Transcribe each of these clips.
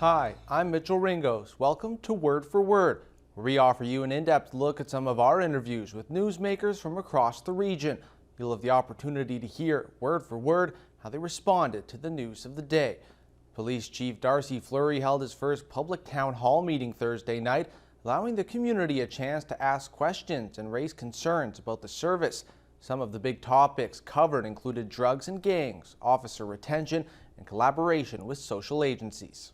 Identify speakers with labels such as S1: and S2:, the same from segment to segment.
S1: Hi, I'm Mitchell Ringos. Welcome to Word for Word, where we offer you an in-depth look at some of our interviews with newsmakers from across the region. You'll have the opportunity to hear, word for word, how they responded to the news of the day. Police Chief Darcy Fleury held his first public town hall meeting Thursday night, allowing the community a chance to ask questions and raise concerns about the service. Some of the big topics covered included drugs and gangs, officer retention, and collaboration with social agencies.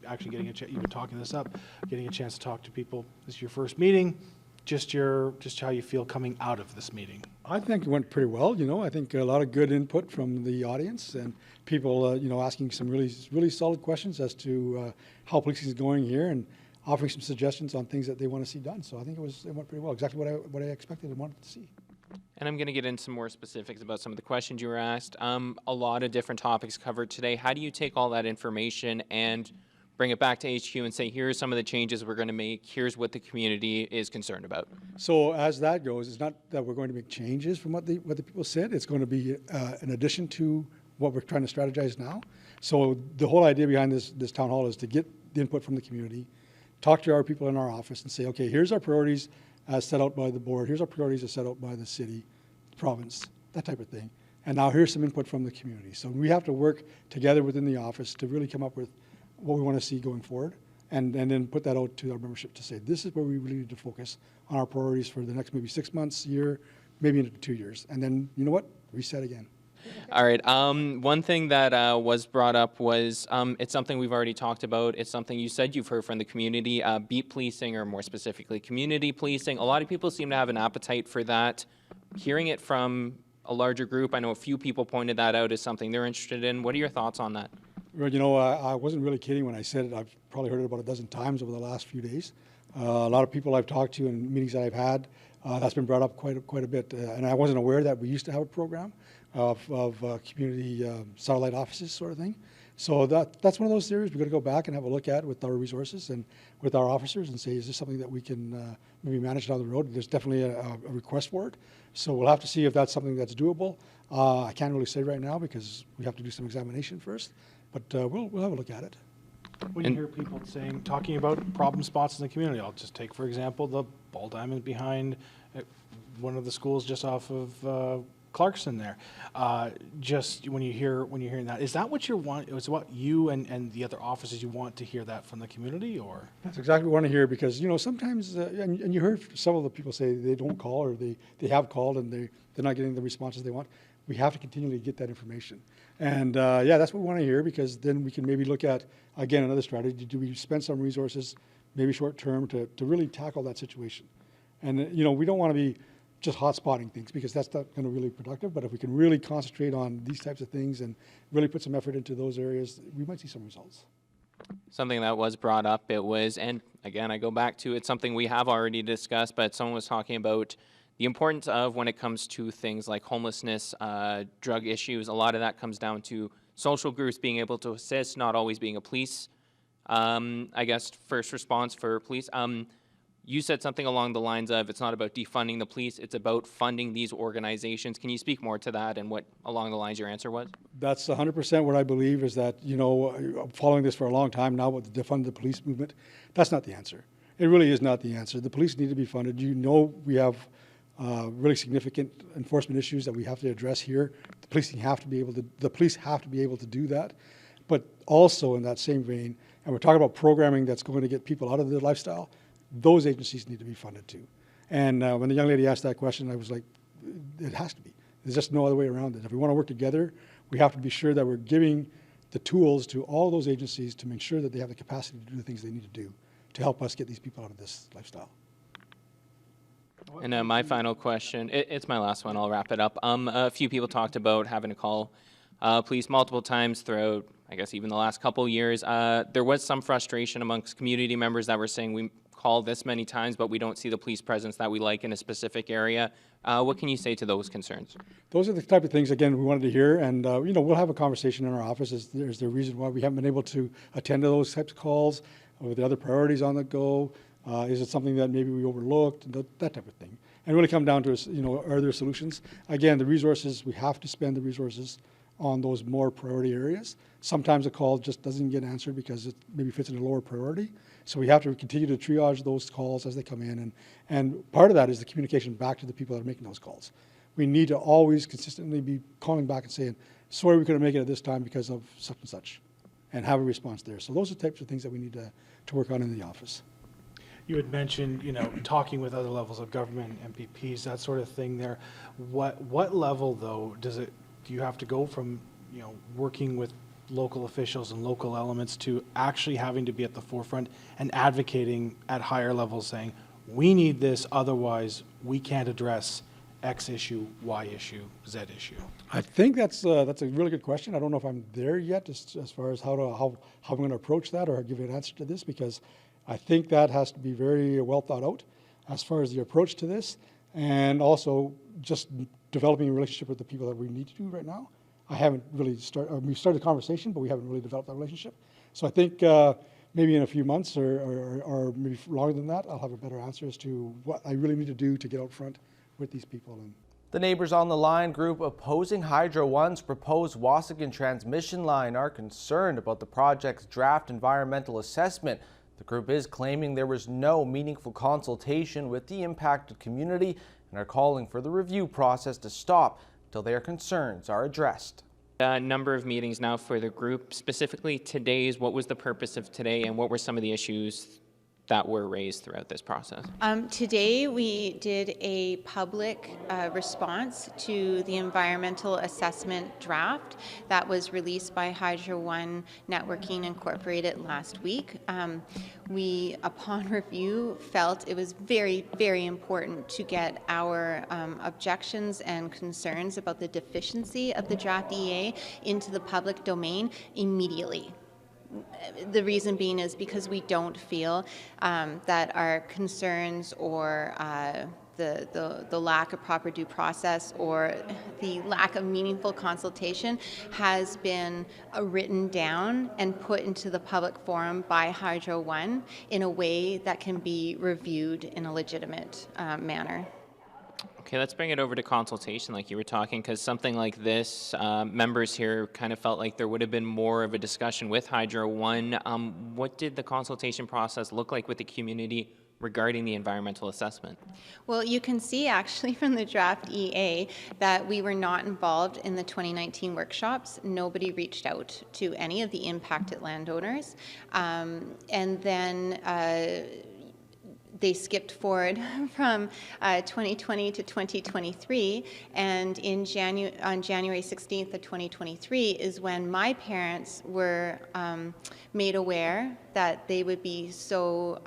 S2: Actually getting a chance, you've been talking this up, getting a chance to talk to people. This is your first meeting, just how you feel coming out of this meeting.
S3: I think it went pretty well. I think a lot of good input from the audience and people, asking some really solid questions as to how policing is going here and offering some suggestions on things that they want to see done. So I think it went pretty well, exactly what I expected and wanted to see.
S4: And I'm going to get into some more specifics about some of the questions you were asked. A lot of different topics covered today. How do you take all that information and bring it back to HQ and say, here are some of the changes we're going to make, here's what the community is concerned about?
S3: So as that goes, it's not that we're going to make changes from what the people said. It's going to be an addition to what we're trying to strategize now. So the whole idea behind this town hall is to get the input from the community, talk to our people in our office and say, okay, here's our priorities as set out by the board, here's our priorities as set out by the city, province, that type of thing. And now here's some input from the community. So we have to work together within the office to really come up with what we want to see going forward and then put that out to our membership to say, this is where we really need to focus on our priorities for the next maybe 6 months, year, maybe into 2 years. And then, you know what, reset again.
S4: All right. One thing that was brought up was it's something we've already talked about. It's something you said you've heard from the community, beat policing, or more specifically, community policing. A lot of people seem to have an appetite for that. Hearing it from a larger group, I know a few people pointed that out as something they're interested in. What are your thoughts on that?
S3: Well, I wasn't really kidding when I said it. I've probably heard it about a dozen times over the last few days. A lot of people I've talked to and meetings that I've had, that's been brought up quite a bit. And I wasn't aware that we used to have a program of community satellite offices sort of thing. So that's one of those areas we're going to go back and have a look at with our resources and with our officers and say, is this something that we can maybe manage down the road? There's definitely a request for it. So we'll have to see if that's something that's doable. I can't really say right now because we have to do some examination first. But we'll have a look at it.
S2: When you hear people talking about problem spots in the community, I'll just take, for example, the ball diamond behind one of the schools just off of Clarkson there. Just when you're hearing that, is that what you want? Is what you and the other officers you want to hear that from the community, or?
S3: That's exactly what we want to hear because sometimes and you heard some of the people say they don't call or they have called and they're not getting the responses they want. We have to continually get that information. And yeah, that's what we want to hear because then we can maybe look at, again, another strategy. Do we spend some resources, maybe short term, to really tackle that situation? And, we don't want to be just hot spotting things because that's not going to really be productive. But if we can really concentrate on these types of things and really put some effort into those areas, we might see some results.
S4: Something that was brought up, and again, I go back to it's something we have already discussed, but someone was talking about the importance of when it comes to things like homelessness, drug issues. A lot of that comes down to social groups being able to assist, not always being a police, I guess, first response for police. You said something along the lines of it's not about defunding the police, it's about funding these organizations. Can you speak more to that and what along the lines your answer was?
S3: That's 100% what I believe is that, following this for a long time now with the defund the police movement, that's not the answer. It really is not the answer. The police need to be funded. We have really significant enforcement issues that we have to address here. The police have to be able to do that. But also in that same vein, and we're talking about programming that's going to get people out of their lifestyle, those agencies need to be funded too. And when the young lady asked that question, I was like, it has to be. There's just no other way around it. If we want to work together, we have to be sure that we're giving the tools to all those agencies to make sure that they have the capacity to do the things they need to do to help us get these people out of this lifestyle.
S4: And my final question, it's my last one, I'll wrap it up. A few people talked about having to call police multiple times throughout, I guess, even the last couple of years. There was some frustration amongst community members that were saying we call this many times, but we don't see the police presence that we like in a specific area. What can you say to those concerns?
S3: Those are the type of things, again, we wanted to hear, and we'll have a conversation in our office. Is the reason why we haven't been able to attend to those types of calls, with the other priorities on the go? Is it something that maybe we overlooked? That type of thing. And really come down to, are there solutions? Again, the resources, we have to spend the resources on those more priority areas. Sometimes a call just doesn't get answered because it maybe fits in a lower priority. So we have to continue to triage those calls as they come in. And part of that is the communication back to the people that are making those calls. We need to always consistently be calling back and saying, sorry, we couldn't make it at this time because of such and such, and have a response there. So those are the types of things that we need to work on in the office.
S2: You had mentioned, talking with other levels of government, MPPs, that sort of thing there. What level, though, do you have to go from, working with local officials and local elements to actually having to be at the forefront and advocating at higher levels saying, we need this, otherwise we can't address X issue, Y issue, Z issue?
S3: I think that's a really good question. I don't know if I'm there yet as far as how I'm going to approach that or give an answer to this, because I think that has to be very well thought out as far as the approach to this, and also just developing a relationship with the people that we need to do right now. I haven't really we've started the conversation, but we haven't really developed that relationship. So I think maybe in a few months or maybe longer than that, I'll have a better answer as to what I really need to do to get out front with these people.
S1: The Neighbors on the Line group opposing Hydro One's proposed Waasigan transmission line are concerned about the project's draft environmental assessment. The group is claiming there was no meaningful consultation with the impacted community and are calling for the review process to stop until their concerns are addressed.
S4: A number of meetings now for the group. Specifically today's, what was the purpose of today and what were some of the issues that were raised throughout this process?
S5: Today we did a public response to the environmental assessment draft that was released by Hydro One Networking Incorporated last week. We, upon review, felt it was very, very important to get our objections and concerns about the deficiency of the draft EA into the public domain immediately. The reason being is because we don't feel that our concerns or the lack of proper due process or the lack of meaningful consultation has been written down and put into the public forum by Hydro One in a way that can be reviewed in a legitimate manner.
S4: Okay, let's bring it over to consultation like you were talking, because something like this, members here kind of felt like there would have been more of a discussion with Hydro One. What did the consultation process look like with the community regarding the environmental assessment?
S5: Well, you can see actually from the draft EA that we were not involved in the 2019 workshops. Nobody reached out to any of the impacted landowners. And then they skipped forward from 2020 to 2023, and on January 16th of 2023 is when my parents were made aware that they would be so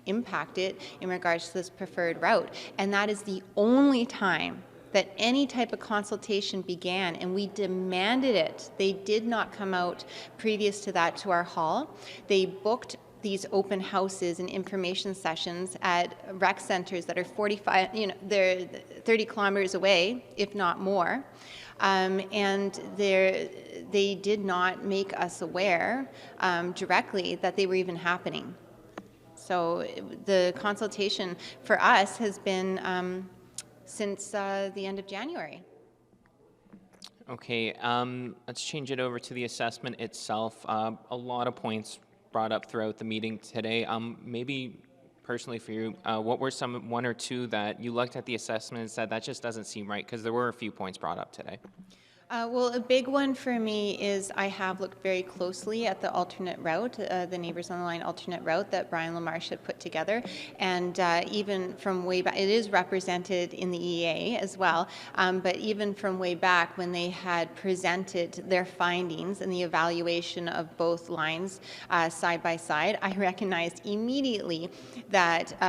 S5: impacted in regards to this preferred route. And that is the only time that any type of consultation began, and we demanded it. They did not come out previous to that to our hall. They booked these open houses and information sessions at rec centers that are 45, they're 30 kilometers away, if not more. And they did not make us aware directly that they were even happening. So the consultation for us has been since the end of January.
S4: Okay, let's change it over to the assessment itself. A lot of points brought up throughout the meeting today. Maybe personally for you, what were one or two that you looked at the assessment and said that just doesn't seem right? Because there were a few points brought up today.
S5: Well, a big one for me is I have looked very closely at the alternate route, the Neighbors on the Line alternate route that Brian LaMarche had put together. And even from way back, it is represented in the EA as well, but even from way back when they had presented their findings and the evaluation of both lines side by side, I recognized immediately that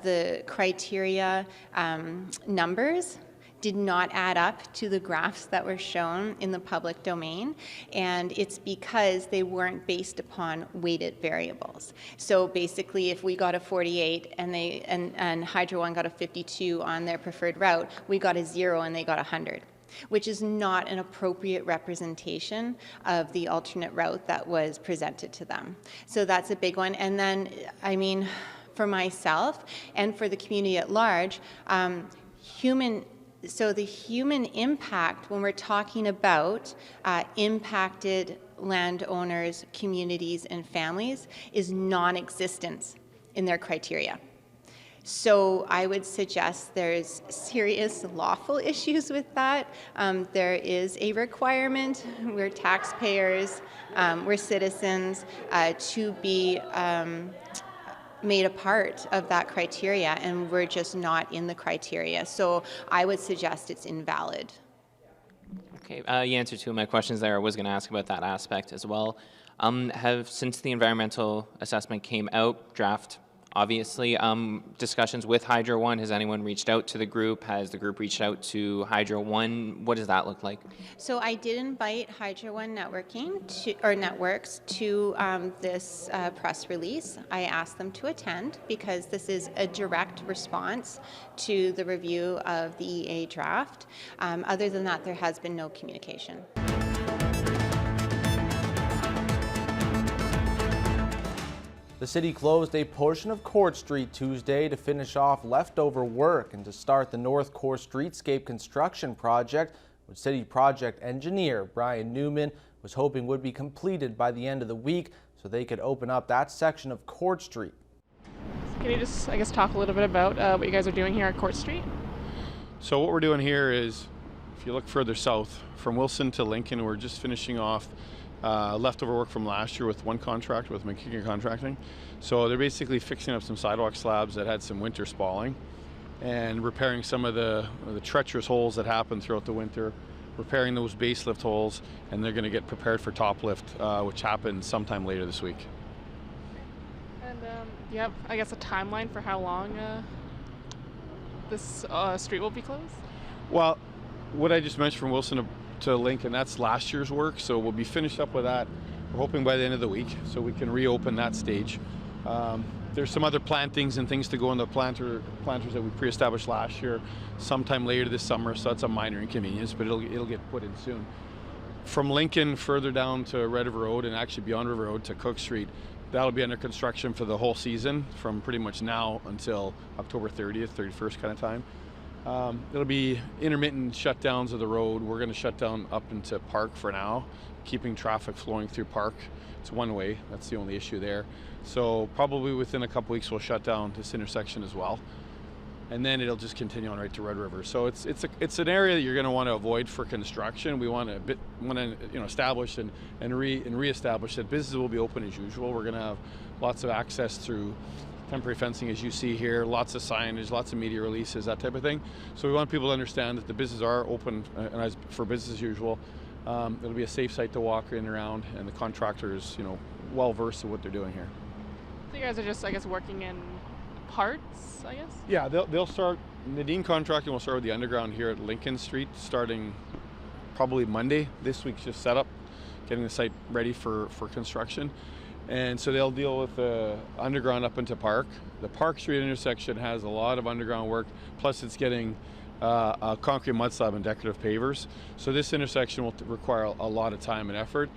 S5: the criteria numbers did not add up to the graphs that were shown in the public domain, and it's because they weren't based upon weighted variables. So basically, if we got a 48 and Hydro One got a 52 on their preferred route, we got a 0 and they got 100, which is not an appropriate representation of the alternate route that was presented to them. So that's a big one. And then, I mean, for myself and for the community at large, human So the human impact, when we're talking about impacted landowners, communities, and families, is non-existent in their criteria. So I would suggest there's serious lawful issues with that. There is a requirement, we're taxpayers, we're citizens, to be made a part of that criteria, and we're just not in the criteria. So I would suggest it's invalid.
S4: Okay, you answered two of my questions there. I was going to ask about that aspect as well. Since the environmental assessment came out, draft, obviously, discussions with Hydro One, has anyone reached out to the group? Has the group reached out to Hydro One? What does that look like?
S5: So I did invite Hydro One Networks to this press release. I asked them to attend because this is a direct response to the review of the EA draft. Other than that, there has been no communication.
S1: The city closed a portion of Court Street Tuesday to finish off leftover work and to start the North Core Streetscape construction project, which city project engineer Brian Newman was hoping would be completed by the end of the week so they could open up that section of Court Street.
S6: Can you just, I guess, talk a little bit about what you guys are doing here at Court Street?
S7: So what we're doing here is, if you look further south, from Wilson to Lincoln, we're just finishing off leftover work from last year with one contract, with McKeegan Contracting. So they're basically fixing up some sidewalk slabs that had some winter spalling and repairing some of the treacherous holes that happened throughout the winter, repairing those base lift holes, and they're going to get prepared for top lift, which happens sometime later this week.
S6: And do you have, I guess, a timeline for how long this street will be closed?
S7: Well, what I just mentioned from Wilson to Lincoln, that's last year's work, so we'll be finished up with that. We're hoping by the end of the week, so we can reopen that stage. There's some other plantings and things to go in the planters that we pre-established last year, sometime later this summer, so that's a minor inconvenience, but it'll get put in soon. From Lincoln further down to Red River Road, and actually beyond River Road to Cook Street, that'll be under construction for the whole season, from pretty much now until October 30th, 31st kind of time. It'll be intermittent shutdowns of the road. We're going to shut down up into Park for now, keeping traffic flowing through Park. It's one way, that's the only issue there. So probably within a couple weeks we'll shut down this intersection as well. And then it'll just continue on right to Red River. So it's an area that you're going to want to avoid for construction. We want to establish and reestablish that businesses will be open as usual. We're going to have lots of access through temporary fencing, as you see here, lots of signage, lots of media releases, that type of thing. So we want people to understand that the businesses are open and as for business as usual. It'll be a safe site to walk in and around, and the contractor is, well versed in what they're doing here.
S6: So you guys are just, I guess, working in parts, I guess?
S7: Yeah, they'll start. Nadine Contracting will start with the underground here at Lincoln Street, starting probably Monday. This week's just set up, getting the site ready for construction. And so they'll deal with the underground up into Park. The Park Street intersection has a lot of underground work, plus it's getting a concrete mud slab and decorative pavers. So this intersection will require a lot of time and effort.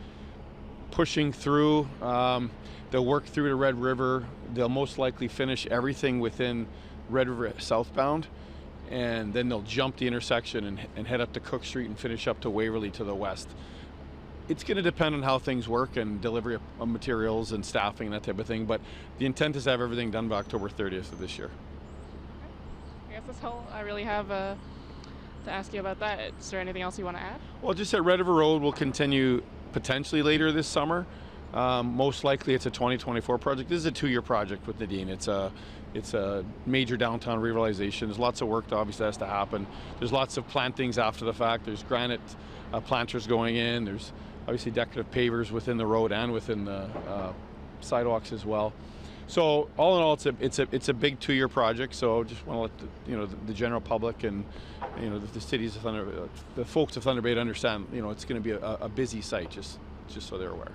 S7: Pushing through, they'll work through to Red River. They'll most likely finish everything within Red River southbound, and then they'll jump the intersection and head up to Cook Street and finish up to Waverly to the west. It's going to depend on how things work and delivery of materials and staffing and that type of thing, but the intent is to have everything done by October 30th of this year.
S6: I guess that's all I really have to ask you about that. Is there anything else you want to add?
S7: Well, just that Red River Road will continue potentially later this summer. Most likely it's a 2024 project. This is a 2-year project with Nadine. It's a major downtown revitalization. There's lots of work that obviously has to happen. There's lots of plantings after the fact. There's granite planters going in. There's obviously decorative pavers within the road and within the sidewalks as well. So all in all, it's a big 2-year project. So just want to let the general public and the cities of the folks of Thunder Bay to understand it's going to be a busy site, just so they're aware.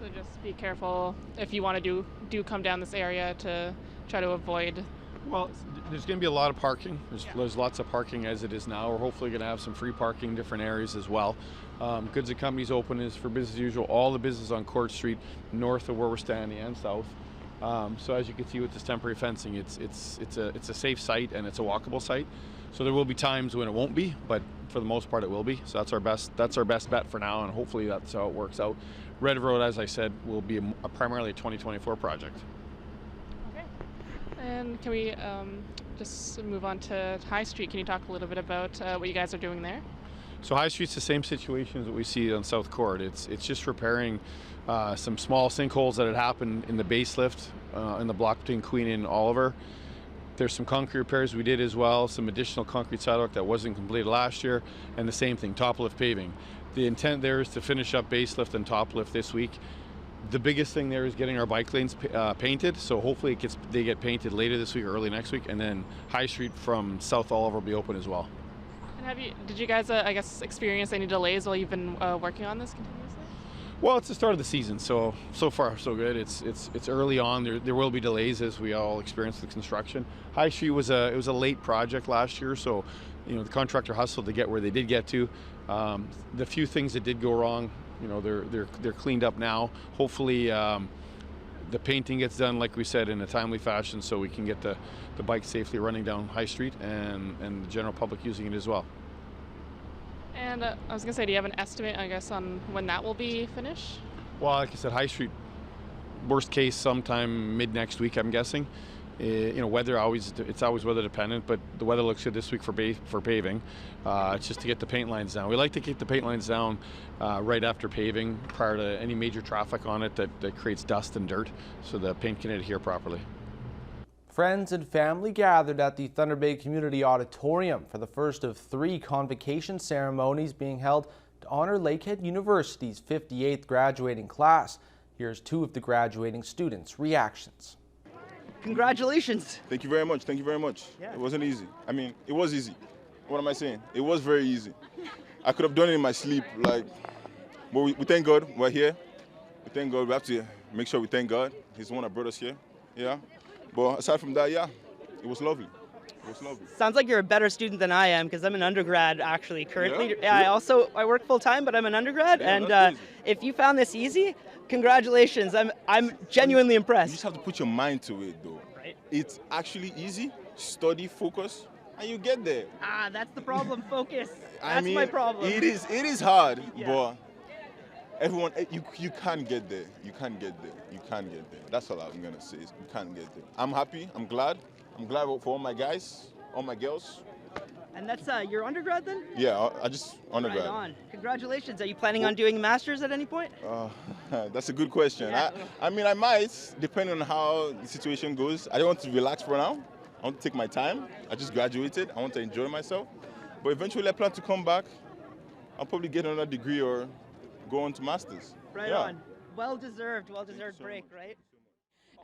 S6: So just be careful if you want to do come down this area to try to avoid.
S7: Well, there's going to be a lot of parking. There's lots of parking as it is now. We're hopefully going to have some free parking in different areas as well. Goods and Companies open is for business as usual. All the business on Court Street, north of where we're standing and south. So as you can see with this temporary fencing, it's a safe site and it's a walkable site. So there will be times when it won't be, but for the most part it will be. So that's our best bet for now, and hopefully that's how it works out. Red Road, as I said, will be primarily a 2024 project.
S6: Okay. And can we just move on to High Street? Can you talk a little bit about what you guys are doing there?
S7: So High Street's the same situation as what we see on South Court. It's just repairing some small sinkholes that had happened in the base lift in the block between Queen and Oliver. There's some concrete repairs we did as well, some additional concrete sidewalk that wasn't completed last year, and the same thing, top lift paving. The intent there is to finish up base lift and top lift this week. The biggest thing there is getting our bike lanes painted, so hopefully they get painted later this week or early next week, and then High Street from South Oliver will be open as well.
S6: And did you guys, I guess, experience any delays while you've been working on this continuously?
S7: Well, it's the start of the season, so far so good. It's early on. There will be delays as we all experience the construction. High Street was a late project last year, so the contractor hustled to get where they did get to. The few things that did go wrong, they're cleaned up now. Hopefully, the painting gets done, like we said, in a timely fashion, so we can get the bike safely running down High Street and the general public using it as well.
S6: And I was going to say, do you have an estimate, I guess, on when that will be finished?
S7: Well, like I said, High Street, worst case, sometime mid next week, I'm guessing. Weather it's always weather dependent, but the weather looks good this week for paving. It's just to get the paint lines down. We like to keep the paint lines down right after paving, prior to any major traffic on it that creates dust and dirt, so the paint can adhere properly.
S1: Friends and family gathered at the Thunder Bay Community Auditorium for the first of 3 convocation ceremonies being held to honor Lakehead University's 58th graduating class. Here's 2 of the graduating students' reactions.
S8: Congratulations.
S9: Thank you very much. Thank you very much.
S8: Yeah.
S9: It wasn't easy. I mean, it was easy. What am I saying? It was very easy. I could have done it in my sleep, but we thank God we're here. We thank God. We have to make sure we thank God. He's the one that brought us here. Yeah. But aside from that, yeah, it was lovely. It was lovely.
S8: Sounds like you're a better student than I am, because I'm an undergrad actually currently.
S9: Yeah?
S8: I work full time, but I'm an undergrad.
S9: Yeah,
S8: and if you found this easy, congratulations. I'm genuinely
S9: You
S8: impressed.
S9: just have to put your mind to it, though.
S8: Right.
S9: It's actually easy. Study, focus, and you get there.
S8: That's the problem. Focus.
S9: I
S8: That's
S9: mean,
S8: my problem.
S9: It is hard,
S8: Yeah.
S9: but everyone, you can't get there. You can't get there. You can't get there. That's all I'm gonna say. Is you can't get there. I'm happy. I'm glad. I'm glad for all my guys, all my girls.
S8: And that's your undergrad then?
S9: Yeah, I just undergrad.
S8: Right on. Congratulations. Are you planning on doing a master's at any point?
S9: That's a good question.
S8: Yeah.
S9: I mean, I might, depending on how the situation goes. I don't want to relax for now. I want to take my time. I just graduated. I want to enjoy myself. But eventually, I plan to come back. I'll probably get another degree or go on to masters.
S8: Right
S9: Yeah.
S8: on. Well-deserved break, right?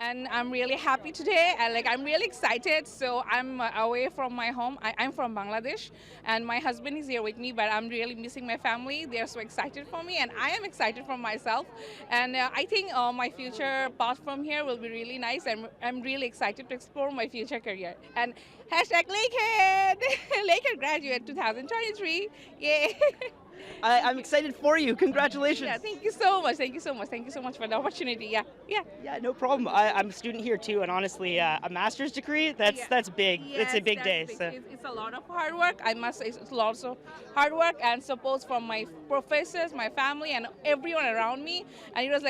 S10: And I'm really happy today. I'm really excited. So I'm away from my home. I'm from Bangladesh, and my husband is here with me. But I'm really missing my family. They're so excited for me, and I am excited for myself. And I think my future path from here will be really nice. And I'm really excited to explore my future career. And hashtag Lakehead, Lakehead graduate 2023. Yay!
S8: I'm excited for you. Congratulations.
S10: Yeah, thank you so much. Thank you so much. Thank you so much for the opportunity. Yeah.
S8: Yeah, no problem. I'm a student here too, and honestly, a master's degree, that's big. It's a big day. So.
S10: It's a lot of hard work. I must say it's lots of hard work and support from my professors, my family, and everyone around me. And it was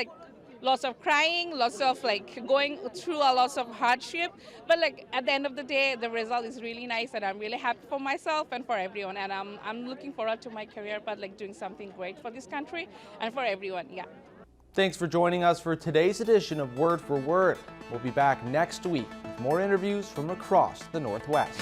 S10: lots of crying, lots of going through a lots of hardship. But at the end of the day, the result is really nice, and I'm really happy for myself and for everyone. And I'm looking forward to my career, but doing something great for this country and for everyone. Yeah.
S1: Thanks for joining us for today's edition of Word for Word. We'll be back next week with more interviews from across the Northwest.